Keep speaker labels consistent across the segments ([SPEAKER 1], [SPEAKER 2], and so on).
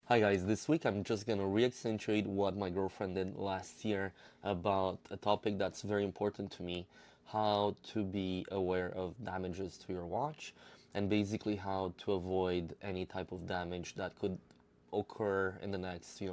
[SPEAKER 1] Hi guys, this week I'm just gonna re-accentuate what my girlfriend did last year about a topic that's very important to me, how to be aware of damages to your watch and basically how to avoid any type of damage that could occur in the next,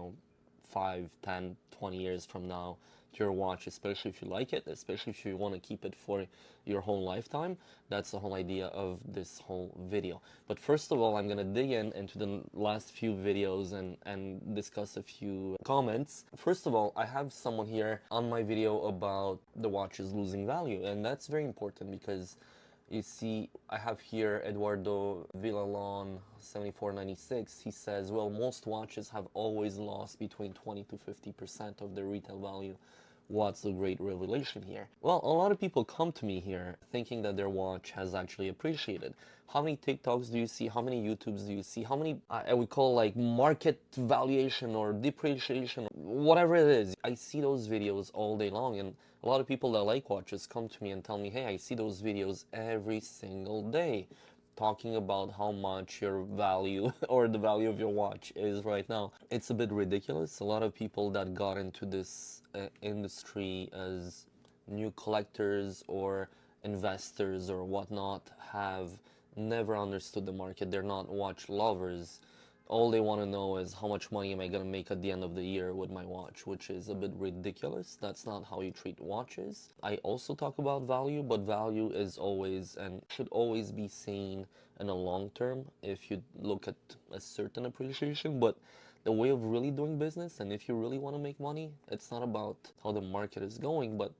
[SPEAKER 1] 5, 10, 20 years from now to your watch, especially if you like it, especially if you want to keep it for your whole lifetime. That's the whole idea of this whole video. But first of all, I'm going to dig into the last few videos and discuss a few comments. First of all, I have someone here on my video about the watches losing value, and that's very important because you see, I have here Eduardo Villalon 7496. He says, well, most watches have always lost between 20 to 50% of their retail value. What's the great revelation here? Well, a lot of people come to me here thinking that their watch has actually appreciated. How many TikToks do you see? How many YouTubes do you see? How many I would call like market valuation or depreciation, whatever it is? I see those videos all day long, and a lot of people that like watches come to me and tell me, hey, I see those videos every single day talking about how much your value or the value of your watch is right now. It's a bit ridiculous. A lot of people that got into this industry as new collectors or investors or whatnot have never understood the market. They're not watch lovers. All they want to know is how much money am I going to make at the end of the year with my watch, which is a bit ridiculous. That's not how you treat watches. I also talk about value, but value is always and should always be seen in a long term if you look at a certain appreciation. But the way of really doing business, and if you really want to make money, it's not about how the market is going, but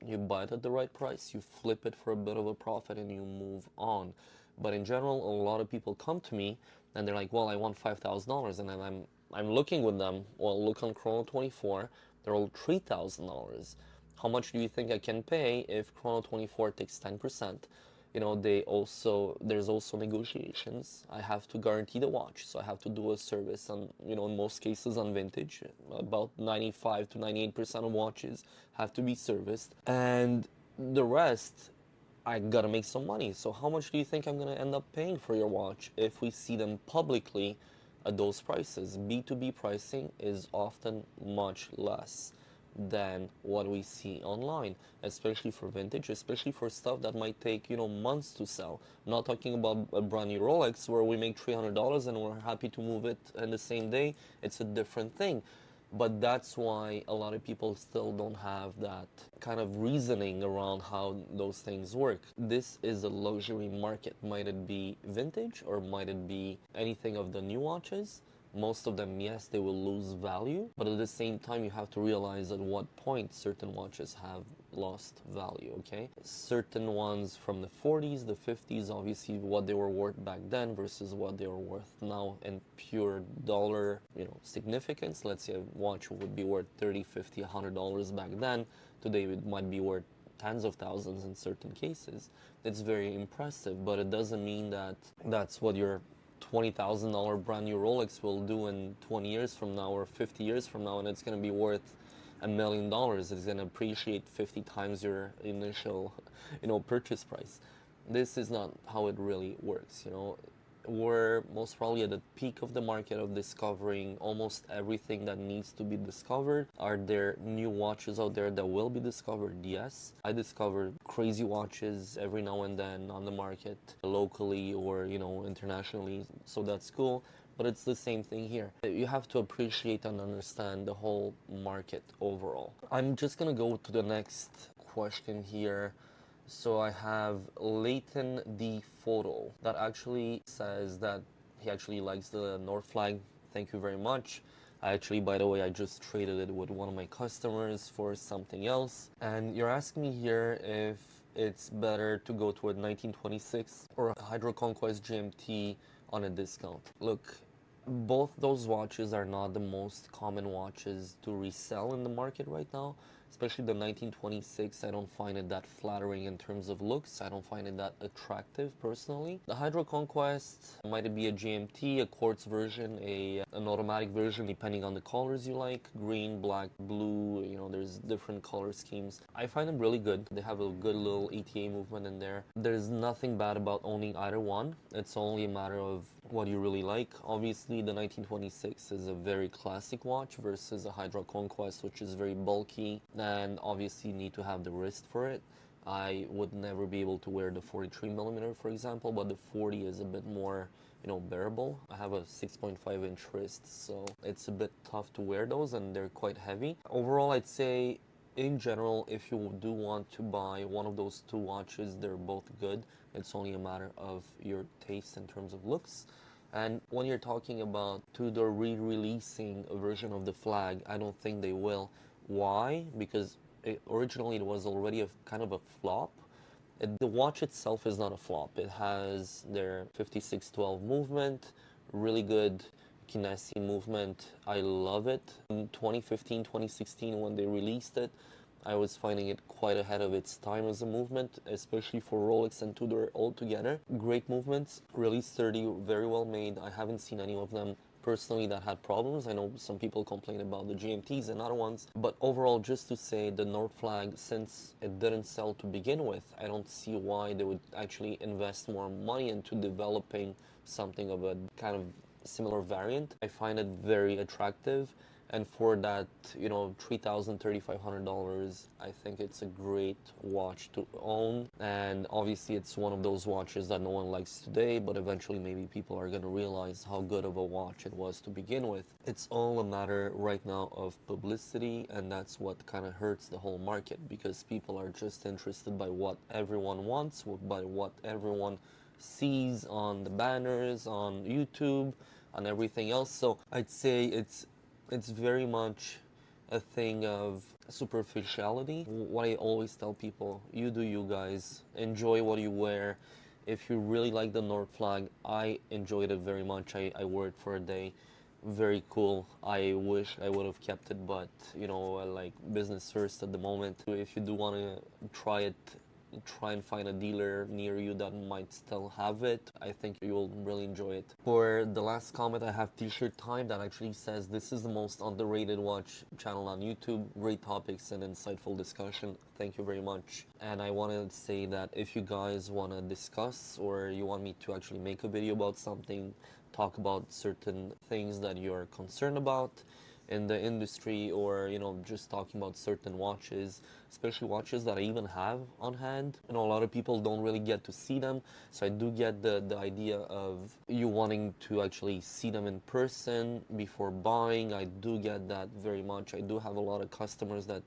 [SPEAKER 1] you buy it at the right price, you flip it for a bit of a profit, and you move on. But in general, a lot of people come to me and they're like, well, I want $5,000, and then I'm looking with them. Well, look on Chrono 24, they're all $3,000. How much do you think I can pay if Chrono 24 takes 10%? There's also negotiations. I have to guarantee the watch, so I have to do a service on, in most cases on vintage. About 95 to 98% of watches have to be serviced, and the rest I gotta make some money. So how much do you think I'm gonna end up paying for your watch if we see them publicly at those prices? B2B pricing is often much less than what we see online, especially for vintage, especially for stuff that might take, months to sell. I'm not talking about a brand new Rolex where we make $300 and we're happy to move it in the same day. It's a different thing. But that's why a lot of people still don't have that kind of reasoning around how those things work. This is a luxury market. Might it be vintage or might it be anything of the new watches? Most of them, yes, they will lose value, but at the same time, you have to realize at what point certain watches have lost value, okay? Certain ones from the 40s, the 50s, obviously what they were worth back then versus what they were worth now in pure dollar, significance. Let's say a watch would be worth 30, 50, $100 back then. Today it might be worth tens of thousands in certain cases. It's very impressive, but it doesn't mean that that's what your $20,000 brand new Rolex will do in 20 years from now or 50 years from now, and it's going to be worth $1 million. It's going to appreciate 50 times your initial, purchase price. This is not how it really works. We're most probably at the peak of the market of discovering almost everything that needs to be discovered. Are there new watches out there that will be discovered? Yes. I discover crazy watches every now and then on the market, locally or, internationally, so that's cool. But it's the same thing here. You have to appreciate and understand the whole market overall. I'm just gonna go to the next question here. So I have Leighton D Photo that actually says that he actually likes the North Flag. Thank you very much. By the way, I just traded it with one of my customers for something else. And you're asking me here if it's better to go toward 1926 or a Hydro Conquest GMT on a discount. Look, both those watches are not the most common watches to resell in the market right now. especially the 1926. I don't find it that flattering in terms of looks. I don't find it that attractive personally. The Hydro Conquest might be a GMT, a quartz version, an automatic version depending on the colors you like, green, black, blue, there's different color schemes. I find them really good. They have a good little ETA movement in there. There's nothing bad about owning either one. It's only a matter of what you really like. Obviously, the 1926 is a very classic watch versus a Hydro Conquest, which is very bulky, and obviously you need to have the wrist for it. I would never be able to wear the 43 millimeter, for example, but the 40 is a bit more, bearable. I have a 6.5 inch wrist, so it's a bit tough to wear those, and they're quite heavy. Overall, I'd say in general, if you do want to buy one of those two watches, they're both good. It's only a matter of your taste in terms of looks. And when you're talking about Tudor re-releasing a version of the flag, I don't think they will. Why? Because originally it was already a kind of a flop. The watch itself is not a flop. It has their 5612 movement, really good Kinesi movement. I love it. In 2015, 2016, when they released it, I was finding it quite ahead of its time as a movement, especially for Rolex and Tudor altogether. Great movements, really sturdy, very well made. I haven't seen any of them personally that had problems. I know some people complain about the GMTs and other ones, but overall, just to say, the North Flag, since it didn't sell to begin with, I don't see why they would actually invest more money into developing something of a kind of similar variant. I find it very attractive, and for that, $3,000, $3,500, I think it's a great watch to own. And obviously it's one of those watches that no one likes today, but eventually maybe people are going to realize how good of a watch it was to begin with. It's all a matter right now of publicity, and that's what kind of hurts the whole market, because people are just interested by what everyone wants, by what everyone sees on the banners, on YouTube, and everything else. So I'd say it's very much a thing of superficiality. What I always tell people, you do you guys, enjoy what you wear. If you really like the North Flag, I enjoyed it very much. I wore it for a day. Very cool. I wish I would have kept it, but like business first at the moment. If you do want to try it, try and find a dealer near you that might still have it. I think you will really enjoy it. For the last comment, I have T-shirt time that actually says, this is the most underrated watch channel on YouTube. Great topics and insightful discussion. Thank you very much. And I want to say that if you guys want to discuss, or you want me to actually make a video about something, talk about certain things that you're concerned about in the industry, or just talking about certain watches, especially watches that I even have on hand. A lot of people don't really get to see them, so I do get the idea of you wanting to actually see them in person before buying. I do get that very much. I do have a lot of customers that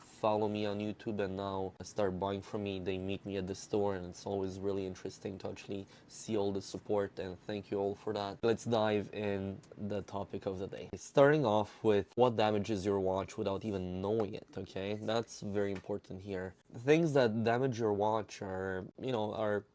[SPEAKER 1] follow me on YouTube and now start buying from me. They meet me at the store, and it's always really interesting to actually see all the support, and thank you all for that. Let's dive in the topic of the day. Starting off with what damages your watch without even knowing it, okay? That's very important here. Things that damage your watch are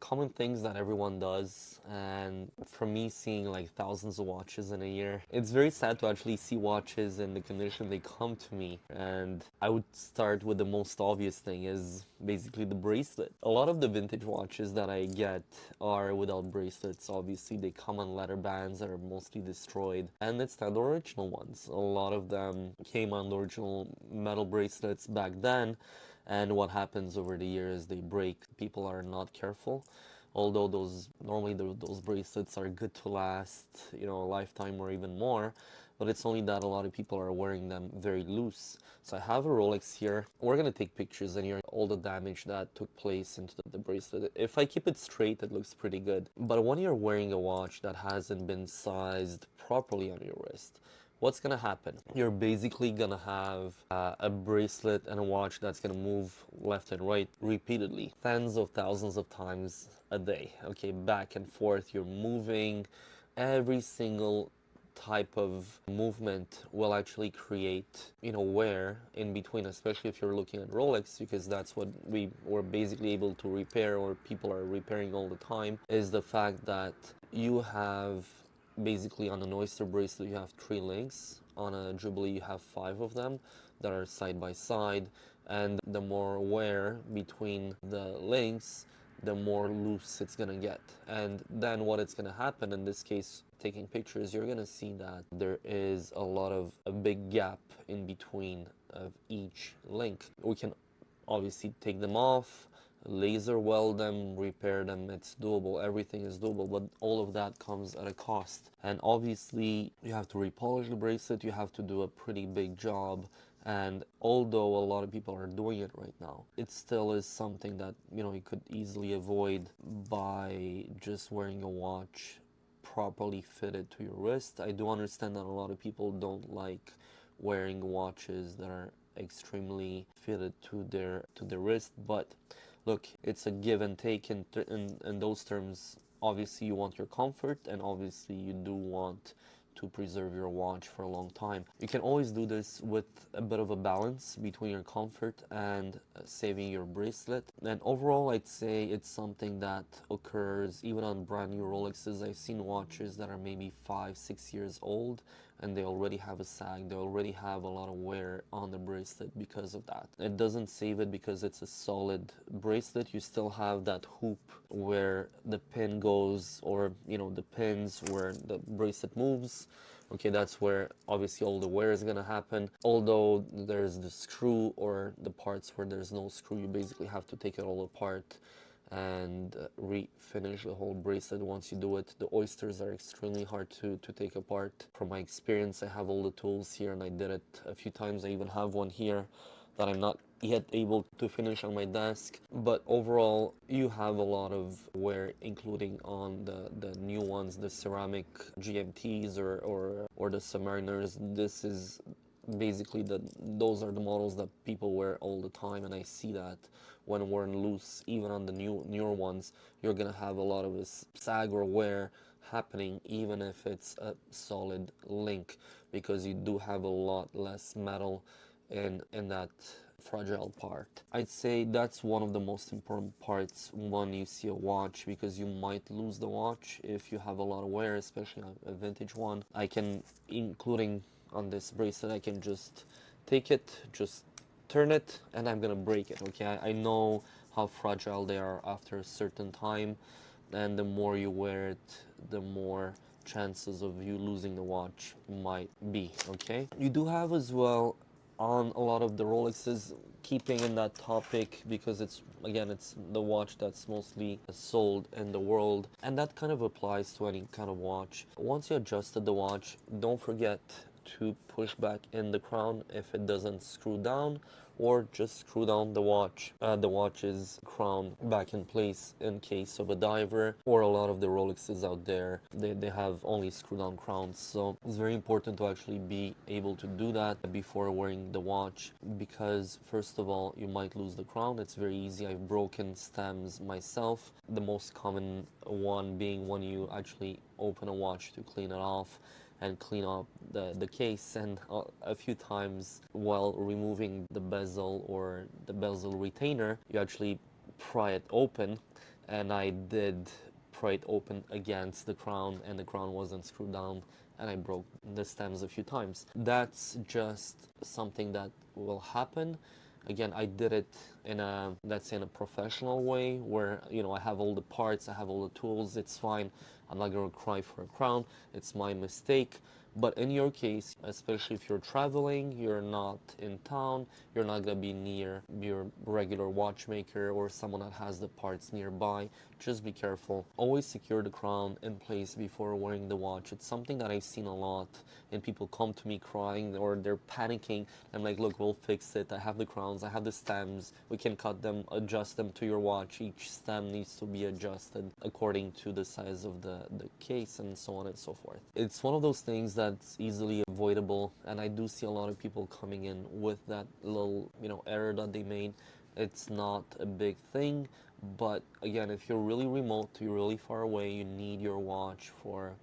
[SPEAKER 1] common things that everyone does, and for me, seeing like thousands of watches in a year, it's very sad to actually see watches in the condition they come to me. And I would start with the most obvious thing, is basically the bracelet. A lot of the vintage watches that I get are without bracelets. Obviously they come on leather bands that are mostly destroyed, and it's not the original ones. A lot of them came on the original metal bracelets back then, and what happens over the years, they break. People are not careful, although those bracelets are good to last a lifetime or even more. But it's only that a lot of people are wearing them very loose. So I have a Rolex here. We're gonna take pictures and hear all the damage that took place into the bracelet. If I keep it straight, it looks pretty good. But when you're wearing a watch that hasn't been sized properly on your wrist, what's gonna happen? You're basically gonna have a bracelet and a watch that's gonna move left and right repeatedly, tens of thousands of times a day. Okay, back and forth, you're moving. Every single type of movement will actually create wear in between, especially if you're looking at Rolex, because that's what we were basically able to repair, or people are repairing all the time, is the fact that you have basically on an oyster bracelet you have 3 links. On a jubilee you have 5 of them that are side by side, and the more wear between the links, the more loose it's gonna get. And then what it's gonna happen in this case, taking pictures, you're gonna see that there is a big gap in between of each link. We can obviously take them off, laser weld them, repair them. It's doable. Everything is doable, but all of that comes at a cost. And obviously, you have to repolish the bracelet. You have to do a pretty big job. And although a lot of people are doing it right now, it still is something that you could easily avoid by just wearing a watch properly fitted to your wrist. I do understand that a lot of people don't like wearing watches that are extremely fitted to their wrist, but look, it's a give and take in those terms. Obviously you want your comfort, and obviously you do want to preserve your watch for a long time. You can always do this with a bit of a balance between your comfort and saving your bracelet. And overall, I'd say it's something that occurs even on brand new Rolexes. I've seen watches that are maybe 5-6 years old and they already have a sag, they already have a lot of wear on the bracelet because of that. It doesn't save it because it's a solid bracelet. You still have that hoop where the pin goes, or the pins where the bracelet moves. Okay, that's where obviously all the wear is gonna happen. Although there's the screw, or the parts where there's no screw, you basically have to take it all apart and refinish the whole bracelet once you do it. The oysters are extremely hard to take apart. From my experience, I have all the tools here and I did it a few times. I even have one here that I'm not yet able to finish on my desk. But overall, you have a lot of wear, including on the new ones, the ceramic GMTs or the Submariners. This is basically those are the models that people wear all the time, and I see that when worn loose, even on the newer ones, you're gonna have a lot of this sag or wear happening, even if it's a solid link, because you do have a lot less metal in that fragile part. I'd say that's one of the most important parts when you see a watch, because you might lose the watch if you have a lot of wear, especially on a vintage one. I can, including on this bracelet, I can just take it, just turn it, and I'm gonna break it. Okay, I know how fragile they are after a certain time, and the more you wear it, the more chances of you losing the watch might be. Okay, you do have as well on a lot of the Rolexes, keeping in that topic, because it's the watch that's mostly sold in the world, and that kind of applies to any kind of watch. Once you adjusted the watch, don't forget to push back in the crown if it doesn't screw down, or just screw down the watch's crown back in place in case of a diver. Or a lot of the Rolexes out there, they have only screw down crowns, so it's very important to actually be able to do that before wearing the watch, because first of all, you might lose the crown. It's very easy. I've broken stems myself, the most common one being when you actually open a watch to clean it off and clean up the case, and a few times while removing the bezel or the bezel retainer, you actually pry it open, and I did pry it open against the crown, and the crown wasn't screwed down, and I broke the stems a few times. That's just something that will happen. Again, I did it in a, let's say, in a professional way, where I have all the parts, I have all the tools, it's fine. I'm not gonna cry for a crown, it's my mistake. But in your case, especially if you're traveling, you're not in town, you're not gonna be near your regular watchmaker or someone that has the parts nearby, just be careful. Always secure the crown in place before wearing the watch. It's something that I've seen a lot, and people come to me crying or they're panicking. I'm like, look, we'll fix it. I have the crowns, I have the stems, we can cut them, adjust them to your watch. Each stem needs to be adjusted according to the size of the case, and so on and so forth. It's one of those things that's easily avoidable, and I do see a lot of people coming in with that little error that they made. It's not a big thing, but again, if you're really remote, you're really far away, you need your watch for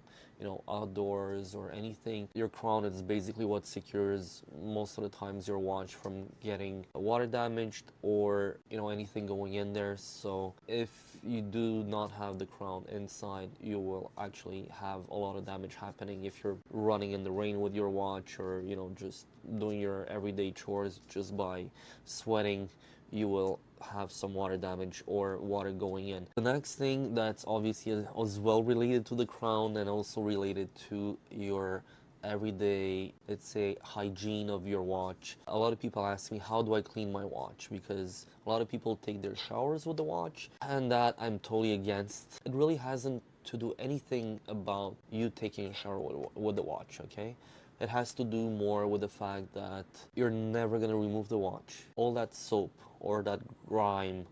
[SPEAKER 1] outdoors or anything. Your crown is basically what secures most of the times your watch from getting water damaged or anything going in there. So if you do not have the crown inside, you will actually have a lot of damage happening if you're running in the rain with your watch, or just doing your everyday chores. Just by sweating, you will have some water damage or water going in. The next thing that's obviously as well related to the crown and also related to your everyday, let's say, hygiene of your watch. A lot of people ask me, how do I clean my watch? Because a lot of people take their showers with the watch, and that I'm totally against. It really hasn't to do anything about you taking a shower with the watch, okay? It has to do more with the fact that you're never going to remove the watch. All that soap or that grime,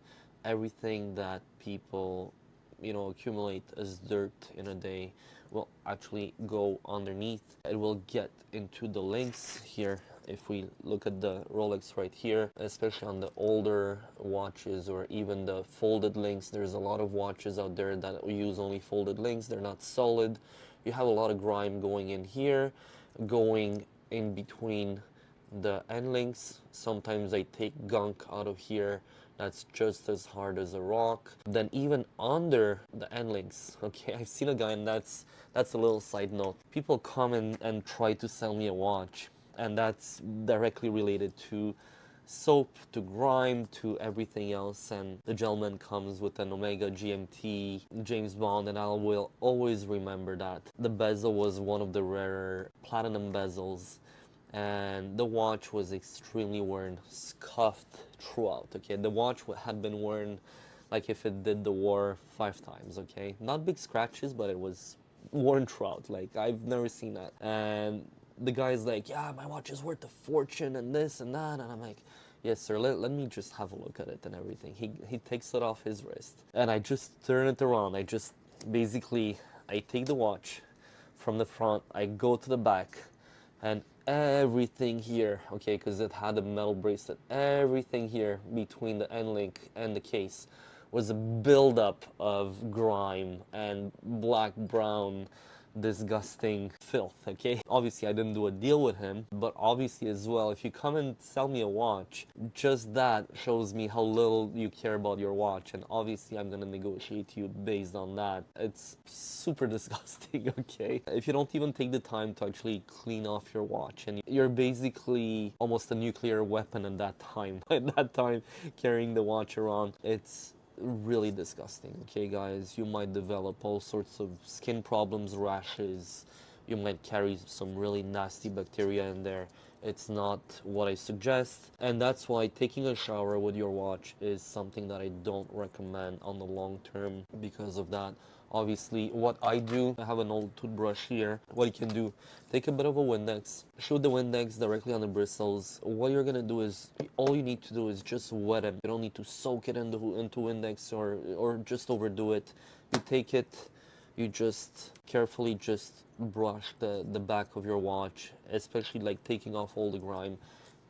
[SPEAKER 1] everything that people, accumulate as dirt in a day will actually go underneath. It will get into the links here. If we look at the Rolex right here, especially on the older watches or even the folded links, there's a lot of watches out there that use only folded links. They're not solid. You have a lot of grime going in here, going in between the end links. Sometimes I take gunk out of here that's just as hard as a rock. Then even under the end links, okay, I've seen a guy, and that's a little side note. People come and try to sell me a watch, and that's directly related to soap, to grime, to everything else. And the gentleman comes with an Omega GMT James Bond, and I will always remember that the bezel was one of the rarer platinum bezels, and the watch was extremely worn, scuffed throughout. Okay, the watch had been worn like if it did the war 5 times. Okay, not big scratches, but it was worn throughout. Like, I've never seen that. And the guy's like, yeah, my watch is worth a fortune and this and that. And I'm like, yes, sir, let me just have a look at it and everything. He takes it off his wrist, and I just turn it around. I just basically, I take the watch from the front, I go to the back, and everything here, okay, because it had a metal bracelet, everything here between the end link and the case was a buildup of grime and black, brown, disgusting filth. Okay, obviously I didn't do a deal with him, but obviously as well, if you come and sell me a watch, just that shows me how little you care about your watch, and obviously I'm gonna negotiate you based on that. It's super disgusting. Okay, if you don't even take the time to actually clean off your watch, and you're basically almost a nuclear weapon at that time carrying the watch around, it's really disgusting. Okay, guys, you might develop all sorts of skin problems, rashes. You might carry some really nasty bacteria in there. It's not what I suggest, and that's why taking a shower with your watch is something that I don't recommend on the long term because of that. Obviously, what I do, I have an old toothbrush here. What you can do, take a bit of a Windex, shoot the Windex directly on the bristles. What you're gonna do is, all you need to do is just wet it. You don't need to soak it into Windex or just overdo it. You take it, you just carefully just brush the back of your watch, especially like taking off all the grime.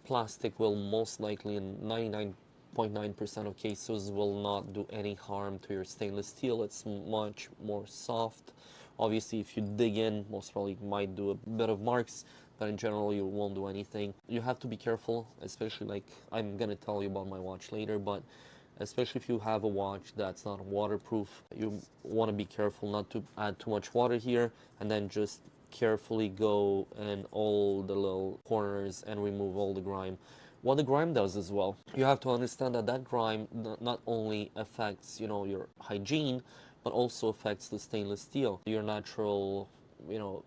[SPEAKER 1] Plastic will most likely, in 99.9% of cases, will not do any harm to your stainless steel. It's much more soft. Obviously, if you dig in, most probably might do a bit of marks, but in general, you won't do anything. You have to be careful, especially, like, I'm gonna tell you about my watch later, but especially if you have a watch that's not waterproof, you want to be careful not to add too much water here, and then just carefully go in all the little corners and remove all the grime. What the grime does as well, you have to understand that grime not only affects, your hygiene, but also affects the stainless steel, your natural,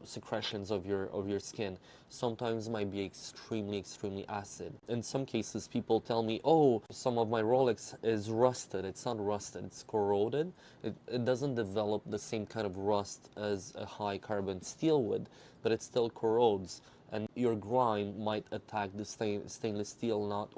[SPEAKER 1] secretions of your skin. Sometimes might be extremely acid. In some cases, people tell me, oh, some of my Rolex is rusted. It's not rusted, it's corroded. It doesn't develop the same kind of rust as a high carbon steel would, but it still corrodes, and your grime might attack the stainless steel,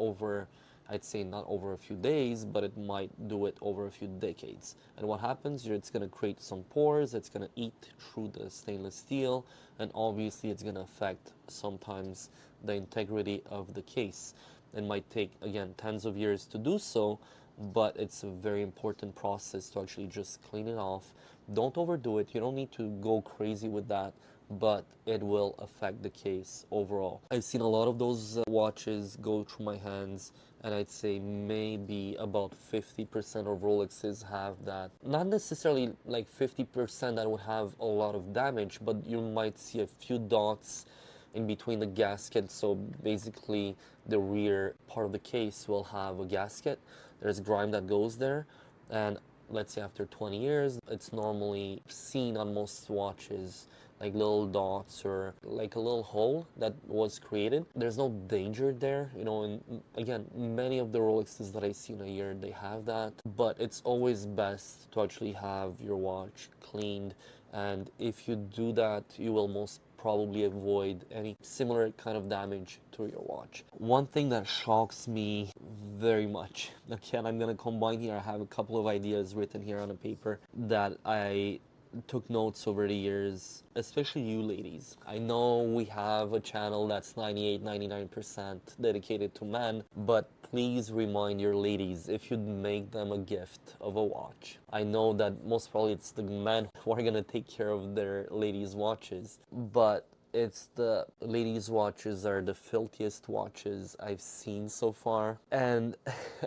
[SPEAKER 1] I'd say not over a few days, but it might do it over a few decades. And what happens? It's going to create some pores, it's going to eat through the stainless steel, and obviously it's going to affect sometimes the integrity of the case. It might take, again, tens of years to do so, but it's a very important process to actually just clean it off. Don't overdo it. You don't need to go crazy with that, but it will affect the case overall. I've seen a lot of those watches go through my hands, and I'd say maybe about 50% of Rolexes have that. Not necessarily like 50% that would have a lot of damage, but you might see a few dots in between the gasket. So basically, the rear part of the case will have a gasket. There's grime that goes there, and let's say after 20 years, it's normally seen on most watches, like little dots or like a little hole that was created. There's no danger there, you know, and again, many of the Rolexes that I see in a year, they have that, but it's always best to actually have your watch cleaned, and if you do that, you will most probably avoid any similar kind of damage to your watch. One thing that shocks me very much, again, I'm gonna combine here, I have a couple of ideas written here on a paper that I took notes over the years, especially you ladies. I know we have a channel that's 98-99% dedicated to men, but please remind your ladies if you'd make them a gift of a watch. I know that most probably it's the men who are gonna take care of their ladies' watches, but it's the ladies' watches are the filthiest watches I've seen so far. And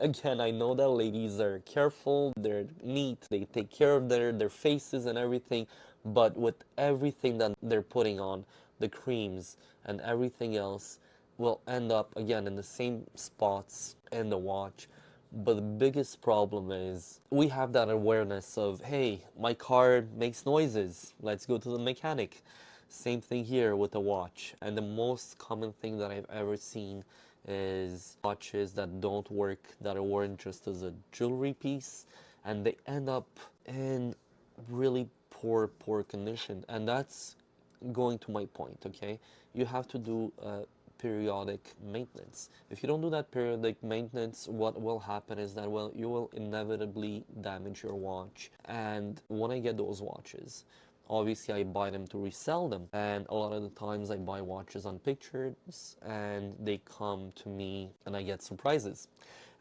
[SPEAKER 1] again, I know that ladies are careful, they're neat, they take care of their faces and everything, but with everything that they're putting on, the creams and everything else will end up again in the same spots in the watch. But the biggest problem is we have that awareness of, hey, my car makes noises, let's go to the mechanic. Same thing here with a watch. And the most common thing that I've ever seen is watches that don't work, that are worn just as a jewelry piece, and they end up in really poor condition. And that's going to my point, okay? You have to do periodic maintenance. If you don't do that periodic maintenance, what will happen is that, well, you will inevitably damage your watch. And when I get those watches, obviously I buy them to resell them, and a lot of the times I buy watches on pictures and they come to me and I get surprises.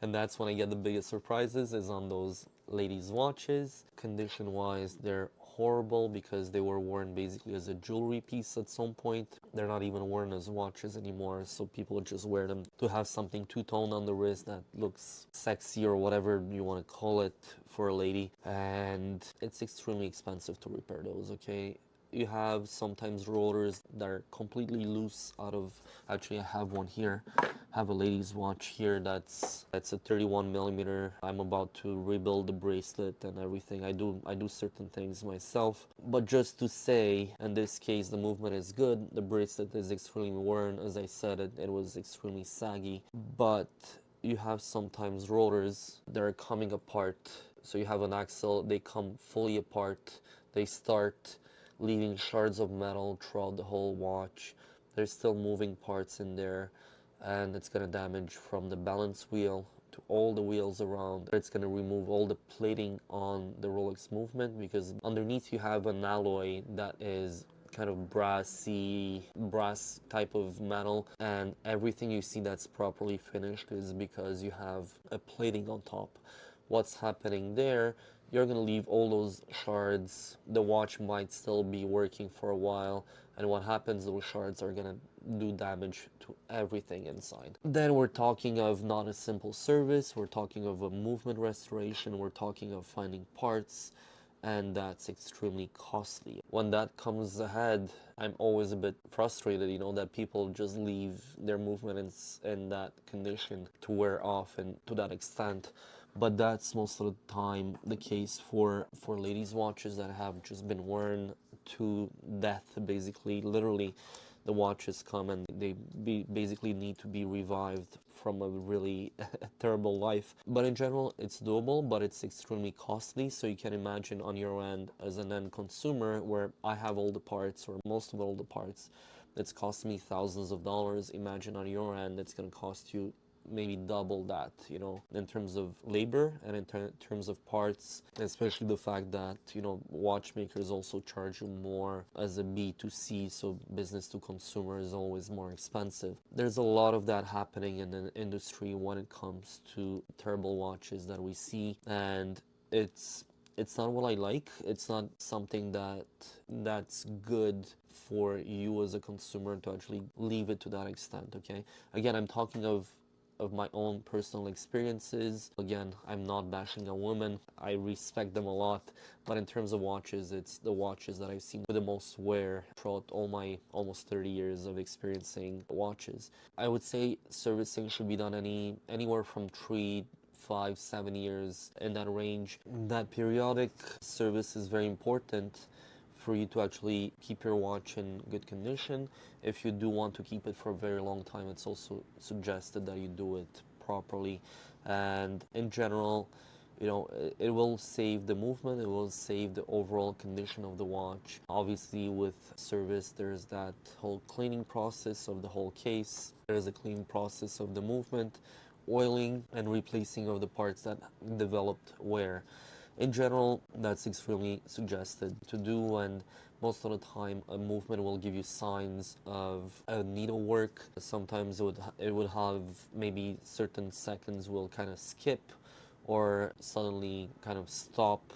[SPEAKER 1] And that's when I get the biggest surprises, is on those ladies' watches. Condition wise, they're horrible because they were worn basically as a jewelry piece at some point. They're not even worn as watches anymore, so people just wear them to have something two-tone on the wrist that looks sexy or whatever you want to call it for a lady. And it's extremely expensive to repair those, okay? You have sometimes rollers that are completely loose out of, actually I have one here, I have a lady's watch here that's a 31 millimeter. I'm about to rebuild the bracelet and everything. I do certain things myself, but just to say, in this case the movement is good, the bracelet is extremely worn. As I said, it was extremely saggy, but you have sometimes rollers that are coming apart. So you have an axle, they come fully apart, they start leaving shards of metal throughout the whole watch. There's still moving parts in there, and it's going to damage from the balance wheel to all the wheels around. It's going to remove all the plating on the Rolex movement, because underneath you have an alloy that is kind of brass type of metal, and everything you see that's properly finished is because you have a plating on top. What's happening there, you're going to leave all those shards. The watch might still be working for a while, and what happens, those shards are going to do damage to everything inside. Then we're talking of not a simple service, we're talking of a movement restoration, we're talking of finding parts, and that's extremely costly. When that comes ahead, I'm always a bit frustrated, you know, that people just leave their movements in that condition to wear off and to that extent. But that's most of the time the case for ladies' watches that have just been worn to death, basically. Literally, the watches come and they basically need to be revived from a really terrible life. But in general, it's doable, but it's extremely costly. So you can imagine on your end as an end consumer, where I have all the parts or most of all the parts, it's cost me thousands of dollars. Imagine on your end, it's going to cost you maybe double that, in terms of labor and in terms of parts, especially the fact that, watchmakers also charge you more as a B2C, so business to consumer is always more expensive. There's a lot of that happening in the industry when it comes to terrible watches that we see, and it's not what I like. It's not something that's good for you as a consumer to actually leave it to that extent, okay? Again, I'm talking of my own personal experiences. Again, I'm not bashing a woman. I respect them a lot. But in terms of watches, it's the watches that I've seen with the most wear throughout all my almost 30 years of experiencing watches. I would say servicing should be done anywhere from 3, 5, 7 years, in that range. That periodic service is very important for you to actually keep your watch in good condition. If you do want to keep it for a very long time, it's also suggested that you do it properly. And in general, it will save the movement, it will save the overall condition of the watch. Obviously, with service, there's that whole cleaning process of the whole case, there's a cleaning process of the movement, oiling, and replacing of the parts that developed wear. In general, that's extremely suggested to do, and most of the time a movement will give you signs of needlework. Sometimes it would have maybe certain seconds will kind of skip or suddenly kind of stop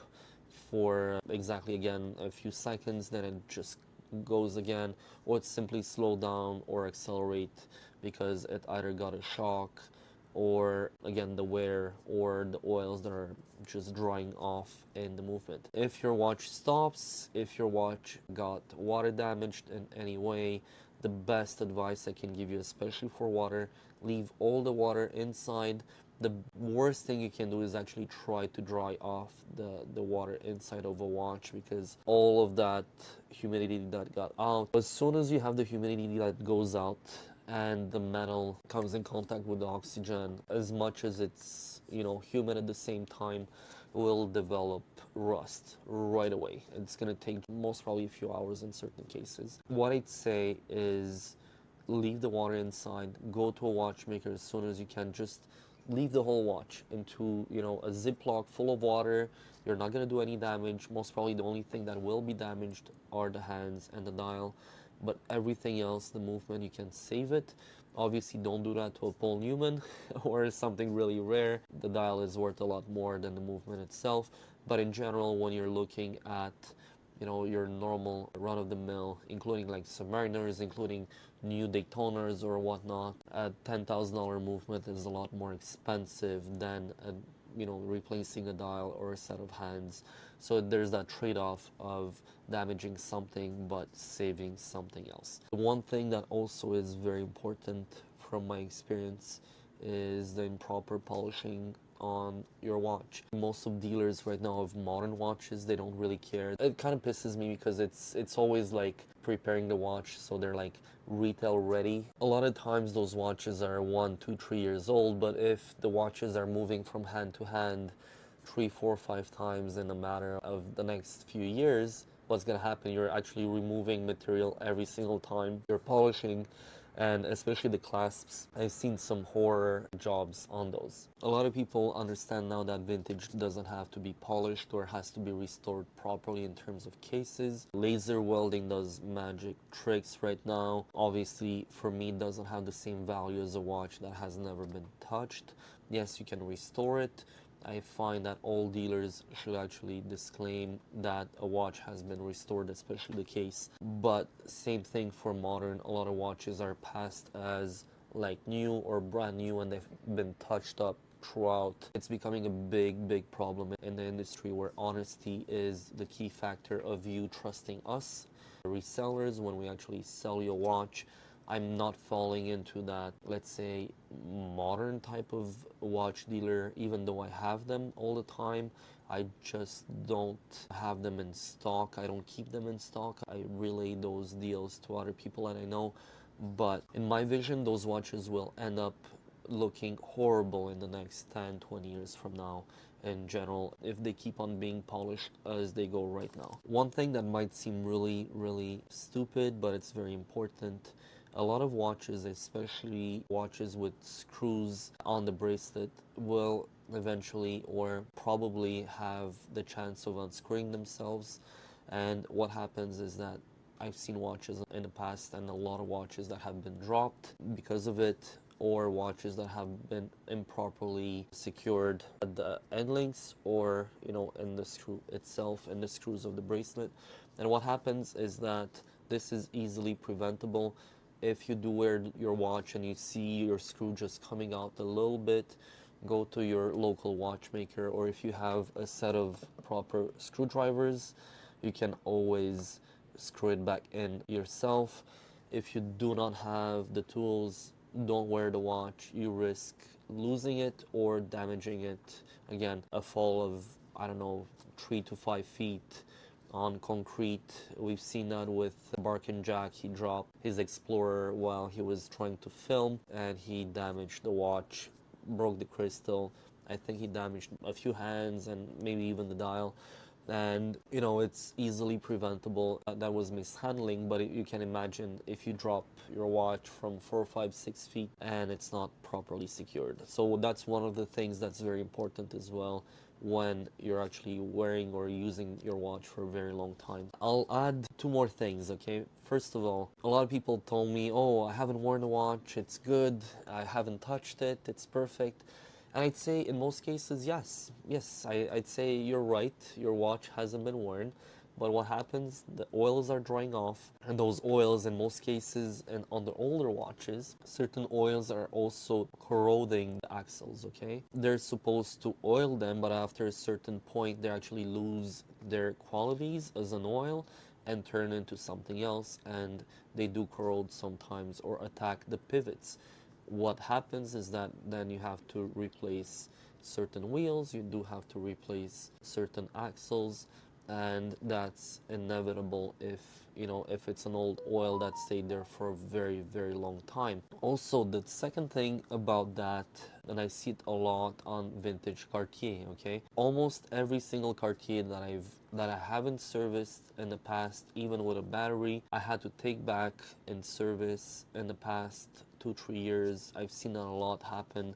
[SPEAKER 1] for exactly again a few seconds, then it just goes again, or it simply slow down or accelerate because it either got a shock or again the wear or the oils that are just drying off in the movement. If your watch stops, if your watch got water damaged in any way, the best advice I can give you, especially for water, leave all the water inside. The worst thing you can do is actually try to dry off the water inside of a watch, because all of that humidity that got out, as soon as you have the humidity that goes out and the metal comes in contact with the oxygen, as much as it's humid at the same time, will develop rust right away. It's going to take most probably a few hours in certain cases. What I'd say is leave the water inside, go to a watchmaker as soon as you can. Just leave the whole watch into a Ziploc full of water. You're not going to do any damage. Most probably the only thing that will be damaged are the hands and the dial, but everything else, the movement, you can save it. Obviously, don't do that to a Paul Newman or something really rare. The dial is worth a lot more than the movement itself. But in general, when you're looking at your normal run-of-the-mill, including like Submariners, including new Daytonas or whatnot, a $10,000 movement is a lot more expensive than replacing a dial or a set of hands. So there's that trade-off of damaging something but saving something else. The one thing that also is very important from my experience is the improper polishing on your watch. Most of dealers right now of modern watches, they don't really care. It kind of pisses me because it's always like preparing the watch so they're like retail ready. A lot of times those watches are 1, 2, 3 years old, but if the watches are moving from hand to hand 3, 4, 5 times in a matter of the next few years, what's going to happen? You're actually removing material every single time you're polishing, and especially the clasps. I've seen some horror jobs on those. A lot of people understand now that vintage doesn't have to be polished or has to be restored properly in terms of cases. Laser welding does magic tricks right now. Obviously, for me, it doesn't have the same value as a watch that has never been touched. Yes, you can restore it. I find that all dealers should actually disclaim that a watch has been restored, especially the case. But same thing for modern. A lot of watches are passed as like new or brand new and they've been touched up throughout. It's becoming a big problem in the industry, where honesty is the key factor of you trusting us, resellers, when we actually sell you a watch. I'm not falling into that, let's say, modern type of watch dealer, even though I have them all the time. I just don't have them in stock. I don't keep them in stock. I relay those deals to other people that I know. But in my vision, those watches will end up looking horrible in the next 10, 20 years from now in general, if they keep on being polished as they go right now. One thing that might seem really stupid, but it's very important, A lot of watches, especially watches with screws on the bracelet, will eventually or probably have the chance of unscrewing themselves. And what happens is that I've seen watches in the past and a lot of watches that have been dropped because of it, or watches that have been improperly secured at the end links or in the screw itself, in the screws of the bracelet. And what happens is that this is easily preventable. If you do wear your watch and you see your screw just coming out a little bit, go to your local watchmaker, or if you have a set of proper screwdrivers, you can always screw it back in yourself. If you do not have the tools, don't wear the watch. You risk losing it or damaging it. Again, a fall of, I don't know, 3 to 5 feet on concrete. We've seen that with Barkin Jack. He dropped his Explorer while he was trying to film and he damaged the watch, broke the crystal. I think he damaged a few hands and maybe even the dial. And it's easily preventable. That was mishandling, but you can imagine if you drop your watch from 4, 5, 6 feet and it's not properly secured. So that's one of the things that's very important as well when you're actually wearing or using your watch for a very long time. I'll add two more things, okay? First of all, a lot of people told me, oh, I haven't worn the watch, it's good, I haven't touched it, it's perfect. And I'd say in most cases, yes, I'd say you're right, your watch hasn't been worn. But what happens, the oils are drying off, and those oils in most cases, and on the older watches, certain oils are also corroding the axles, okay? They're supposed to oil them, but after a certain point, they actually lose their qualities as an oil and turn into something else, and they do corrode sometimes or attack the pivots. What happens is that then you have to replace certain wheels, you do have to replace certain axles, and that's inevitable if it's an old oil that stayed there for a very, very long time. Also, the second thing about that, and I see it a lot on vintage Cartier, okay? Almost every single Cartier that I haven't serviced in the past, even with a battery, I had to take back in service in the past 2, 3 years. I've seen that a lot happen.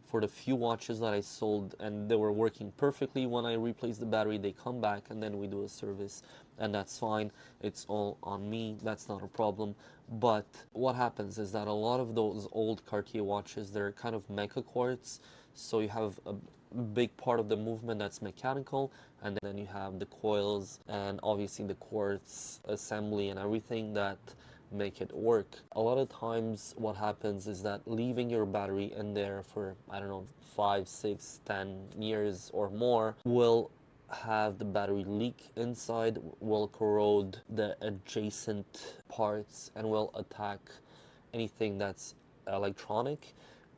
[SPEAKER 1] For the few watches that I sold and they were working perfectly, when I replace the battery, they come back and then we do a service, and that's fine. It's all on me, that's not a problem. But what happens is that a lot of those old Cartier watches, they're kind of mecha quartz, so you have a big part of the movement that's mechanical, and then you have the coils and obviously the quartz assembly and everything that make it work. A lot of times what happens is that leaving your battery in there for, I don't know, 5, 6, 10 years or more will have the battery leak inside, will corrode the adjacent parts, and will attack anything that's electronic,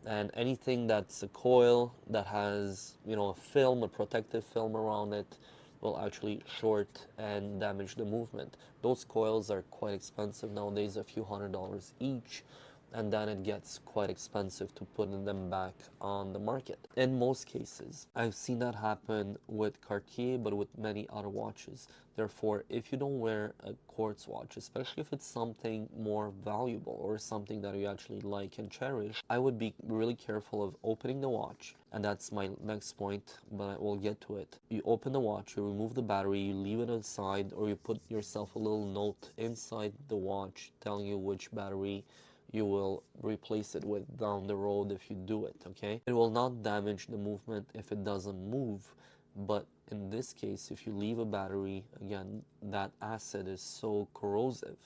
[SPEAKER 1] and anything that's a coil that has a film, a protective film around it, will actually short and damage the movement. Those coils are quite expensive nowadays, a few $100s each, and then it gets quite expensive to put them back on the market. In most cases, I've seen that happen with Cartier, but with many other watches. Therefore, if you don't wear a quartz watch, especially if it's something more valuable or something that you actually like and cherish, I would be really careful of opening the watch. And that's my next point, but I will get to it. You open the watch, you remove the battery, you leave it aside, or you put yourself a little note inside the watch telling you which battery you will replace it with down the road if you do it, okay? It will not damage the movement if it doesn't move, but in this case, if you leave a battery, again, that acid is so corrosive.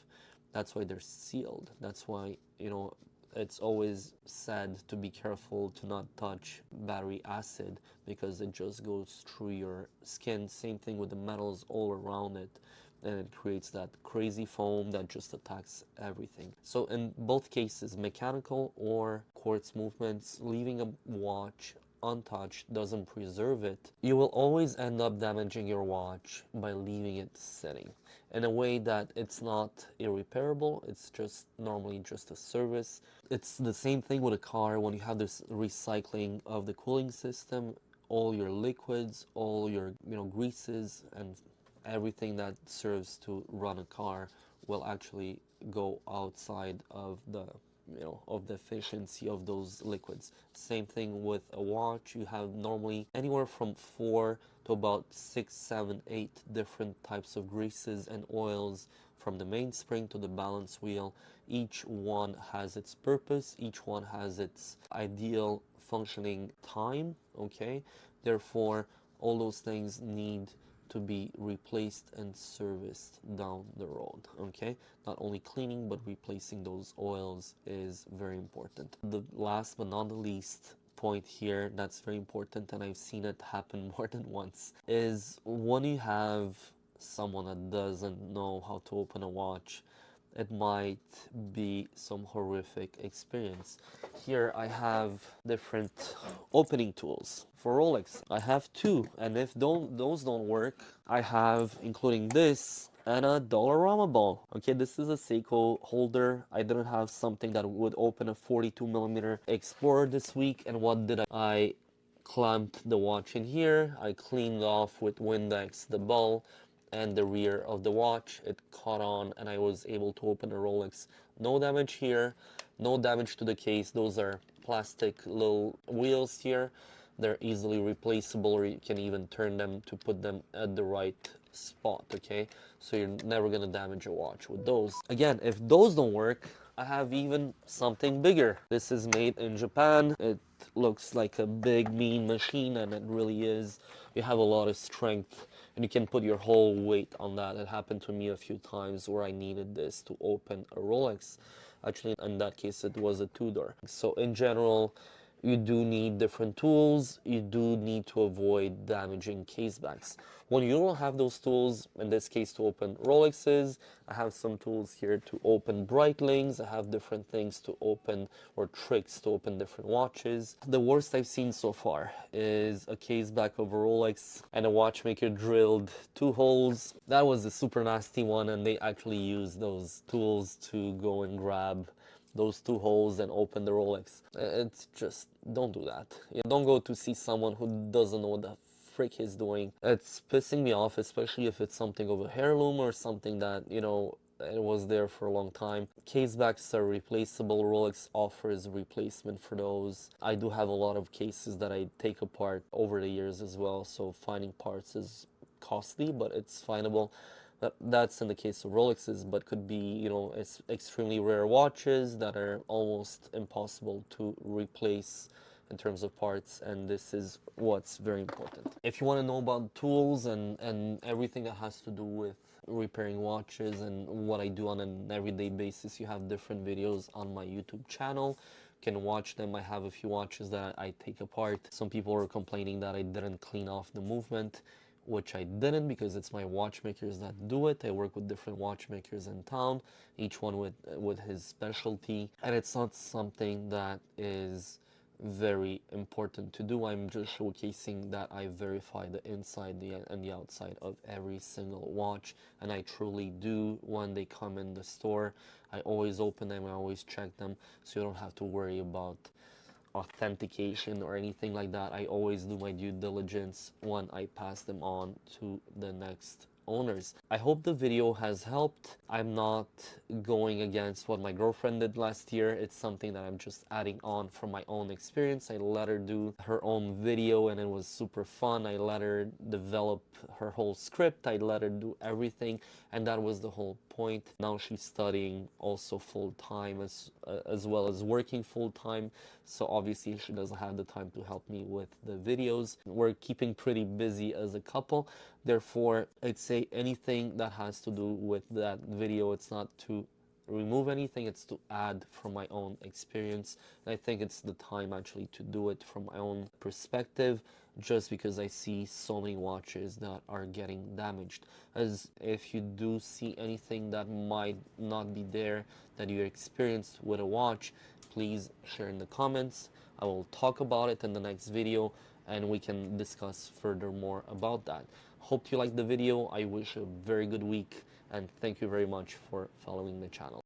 [SPEAKER 1] That's why they're sealed. That's why, it's always said to be careful to not touch battery acid because it just goes through your skin. Same thing with the metals all around it, and it creates that crazy foam that just attacks everything. So in both cases, mechanical or quartz movements, leaving a watch untouched doesn't preserve it. You will always end up damaging your watch by leaving it sitting in a way that it's not irreparable. It's just normally just a service. It's the same thing with a car. When you have this recycling of the cooling system, all your liquids, all your greases and everything that serves to run a car will actually go outside of the of the efficiency of those liquids. Same thing with a watch. You have normally anywhere from 4 to about 6, 7, 8 different types of greases and oils, from the mainspring to the balance wheel. Each one has its purpose, each one has its ideal functioning time, okay? Therefore, all those things need to be replaced and serviced down the road, okay? Not only cleaning, but replacing those oils is very important. The last but not the least point here that's very important, and I've seen it happen more than once, is when you have someone that doesn't know how to open a watch, it might be some horrific experience. Here I have different opening tools for Rolex. I have two, and if those don't work, I have, including this, and a Dollarama ball. Okay, this is a Seiko holder. I didn't have something that would open a 42mm Explorer this week, and what did I clamped the watch in here. I cleaned off with Windex the ball and the rear of the watch. It caught on and I was able to open the Rolex. No damage here, no damage to the case. Those are plastic little wheels here. They're easily replaceable, or you can even turn them to put them at the right spot, okay? So you're never gonna damage a watch with those. Again, if those don't work, I have even something bigger. This is made in Japan. It looks like a big mean machine, and it really is. You have a lot of strength and you can put your whole weight on that. It happened to me a few times where I needed this to open a Rolex. Actually, in that case, it was a two-door. So in general, you do need different tools. You do need to avoid damaging case backs. When you don't have those tools, in this case to open Rolexes, I have some tools here to open Breitlings. I have different things to open, or tricks to open different watches. The worst I've seen so far is a case back of a Rolex and a watchmaker drilled 2 holes. That was a super nasty one, and they actually used those tools to go and grab those 2 holes and open the Rolex. It's just, don't do that. Don't go to see someone who doesn't know what the frick he's doing. It's pissing me off, especially if it's something of a heirloom or something that, it was there for a long time. Case backs are replaceable. Rolex offers replacement for those. I do have a lot of cases that I take apart over the years as well, so finding parts is costly, but it's findable. That's in the case of Rolexes, but could be, it's extremely rare watches that are almost impossible to replace in terms of parts, and this is what's very important. If you want to know about tools and everything that has to do with repairing watches and what I do on an everyday basis, you have different videos on my YouTube channel. You can watch them. I have a few watches that I take apart. Some people were complaining that I didn't clean off the movement, which I didn't, because it's my watchmakers that do it. I work with different watchmakers in town, each one with his specialty, and it's not something that is very important to do. I'm just showcasing that I verify the inside and the outside of every single watch, and I truly do. When they come in the store, I always open them, I always check them, so you don't have to worry about authentication or anything like that. I always do my due diligence when I pass them on to the next owners. I hope the video has helped. I'm not going against what my girlfriend did last year. It's something that I'm just adding on from my own experience. I let her do her own video and it was super fun. I let her develop her whole script. I let her do everything, and that was the whole point. Now she's studying also full-time as well as working full-time, so obviously she doesn't have the time to help me with the videos. We're keeping pretty busy as a couple. Therefore, I'd say anything that has to do with that video, it's not to remove anything, it's to add from my own experience. And I think it's the time actually to do it from my own perspective, just because I see so many watches that are getting damaged. As if you do see anything that might not be there that you experienced with a watch, please share in the comments. I will talk about it in the next video and we can discuss furthermore about that. Hope you liked the video. I wish you a very good week, and thank you very much for following the channel.